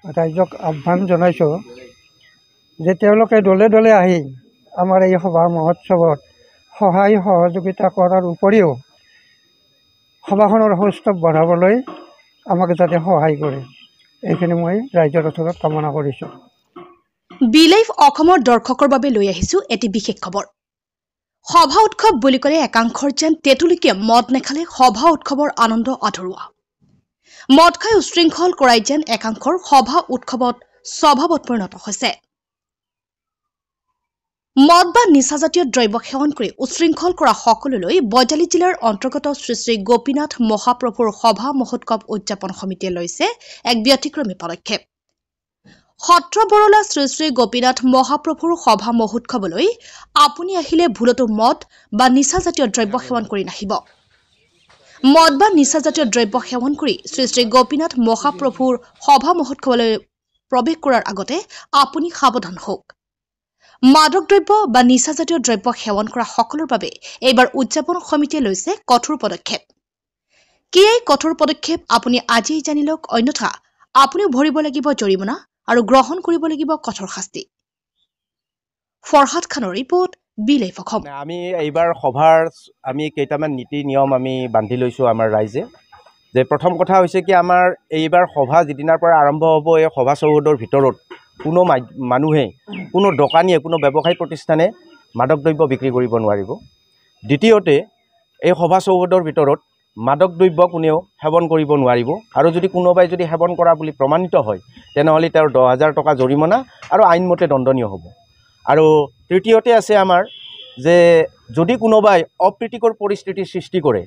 ৰাইজক আহ্বান জনাইছোঁ যে তেওঁলোকে দলে দলে আহি আমাৰ এই সভা মহোৎসৱত সহায় সহযোগিতা কৰাৰ উপৰিও সভাখনৰ সৌষ্ঠৱ বঢ়াবলৈ আমাক যাতে সহায় কৰে, এইখিনি মই ৰাইজৰ ওচৰত কামনা কৰিছোঁ। বিলাইভ অসমৰ দৰ্শকৰ বাবে লৈ আহিছোঁ এটি বিশেষ খবৰ। সভা উৎসৱ বুলি ক'লে একাংশৰ যেন তেতুলিকে মদ নেখালে সভা উৎসৱৰ আনন্দ আধৰুৱা। মদ খাই উশৃংখল কৰাই যেন একাংশৰ সভা উৎসৱত স্বভাৱত পৰিণত হৈছে। মদ বা নিচাজাতীয় দ্ৰব্য সেৱন কৰি উশৃংখল কৰা সকললৈ বজালী জিলাৰ অন্তৰ্গত শ্ৰী শ্ৰী গোপীনাথ মহাপ্ৰভুৰ সভা মহোৎসৱ উদযাপন সমিতিয়ে লৈছে এক ব্যতিক্ৰমী পদক্ষেপ। সত্ৰ বৰলা শ্ৰী শ্ৰী গোপীনাথ মহাপ্ৰভুৰ সভা মহোৎসৱলৈ আপুনি আহিলে ভুলতো মদ বা নিচাজাতীয় দ্ৰব্য সেৱন কৰি নাহিব। মদ বা নিচাজাতীয় দ্ৰব্য সেৱন কৰি শ্ৰী শ্ৰী গোপীনাথ মহাপ্ৰভুৰ সভা মহোৎসৱলৈ প্ৰৱেশ কৰাৰ আগতে আপুনি সাৱধান হওক। মাদক দ্ৰব্য বা নিচাজাতীয় দ্ৰব্য সেৱন কৰা সকলৰ বাবে এইবাৰ উদযাপন সমিতিয়ে লৈছে কঠোৰ পদক্ষেপ। কি এই কঠোৰ পদক্ষেপ আপুনি আজিয়েই জানি লওক, অন্যথা আপুনিও ভৰিব লাগিব জৰিমনা আৰু গ্ৰহণ কৰিব লাগিব কঠোৰ শাস্তি। ফৰহাদ খানৰ ৰিপৰ্ট, বিলাইভ অসম। আমি এইবাৰ সভাৰ আমি কেইটামান নীতি নিয়ম আমি বান্ধি লৈছোঁ আমাৰ ৰাইজে। যে প্ৰথম কথা হৈছে কি, আমাৰ এইবাৰ সভা যিদিনাৰ পৰা আৰম্ভ হ'ব, এই সভা চৌহদৰ ভিতৰত কোনো মানুহে, কোনো দোকানীয়ে, কোনো ব্যৱসায়িক প্ৰতিষ্ঠানে মাদক দ্ৰব্য বিক্ৰী কৰিব নোৱাৰিব। দ্বিতীয়তে, এই সভা চৌহদৰ ভিতৰত মাদক দ্ৰব্য কোনেও সেৱন কৰিব নোৱাৰিব, আৰু যদি কোনোবাই যদি সেৱন কৰা বুলি প্ৰমাণিত হয় তেনেহ'লে তেওঁৰ 10,000 টকা জৰিমনা আৰু আইনমতে দণ্ডনীয় হ'ব। আৰু তৃতীয়তে আছে আমাৰ যে যদি কোনোবাই অপ্ৰীতিকৰ পৰিস্থিতিৰ সৃষ্টি কৰে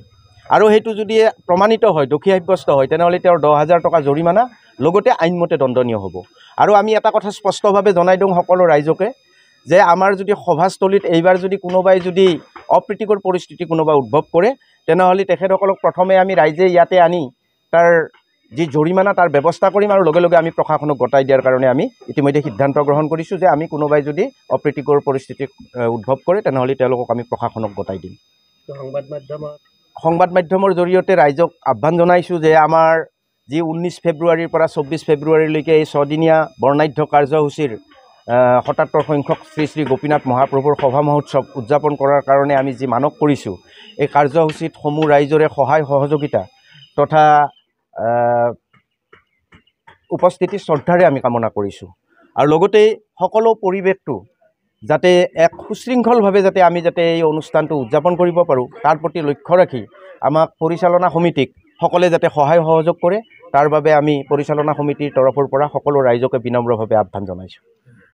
আৰু সেইটো যদি প্ৰমাণিত হয়, দোষী সাব্যস্ত হয়, তেনেহ'লে তেওঁৰ 10,000 টকা জৰিমনা লগতে আইনমতে দণ্ডনীয় হ'ব। আৰু আমি এটা কথা স্পষ্টভাৱে জনাই দিওঁ সকলো ৰাইজকে যে আমাৰ যদি সভাস্থলীত এইবাৰ যদি কোনোবাই যদি অপ্ৰীতিকৰ পৰিস্থিতি কোনোবাই উদ্ভৱ কৰে তেনেহ'লে তেখেতসকলক প্ৰথমে আমি ৰাইজে ইয়াতে আনি তাৰ যি জৰিমনা তাৰ ব্যৱস্থা কৰিম, আৰু লগে লগে আমি প্ৰশাসনক গতাই দিয়াৰ কাৰণে আমি ইতিমধ্যে সিদ্ধান্ত গ্ৰহণ কৰিছোঁ যে আমি কোনোবাই যদি অপ্ৰীতিকৰ পৰিস্থিতি উদ্ভৱ কৰে তেনেহ'লে তেওঁলোকক আমি প্ৰশাসনক গতাই দিম। সংবাদ মাধ্যমৰ জৰিয়তে ৰাইজক আহ্বান জনাইছোঁ যে আমাৰ যি 19 ফেব্ৰুৱাৰীৰ পৰা 24 ফেব্ৰুৱাৰীলৈকে এই 6 দিনীয়া বৰ্ণাঢ্য কাৰ্যসূচীৰ 77 সংখ্যক শ্ৰী শ্ৰী গোপীনাথ মহাপ্ৰভুৰ সভা মহোৎসৱ উদযাপন কৰাৰ কাৰণে আমি যি মানক কৰিছোঁ, এই কাৰ্যসূচীত সমূহ ৰাইজৰে সহায় সহযোগিতা তথা উপস্থিতি শ্ৰদ্ধাৰে আমি কামনা কৰিছোঁ। আৰু লগতে সকলো পৰিৱেশটো যাতে এক সুশৃংখলভাৱে যাতে আমি যাতে এই অনুষ্ঠানটো উদযাপন কৰিব পাৰোঁ, তাৰ প্ৰতি লক্ষ্য ৰাখি আমাক পৰিচালনা সমিতিক সকলে যাতে সহায় সহযোগ কৰে, তাৰ বাবে আমি পৰিচালনা সমিতিৰ তৰফৰ পৰা সকলো ৰাইজকে বিনম্ৰভাৱে আহ্বান জনাইছোঁ।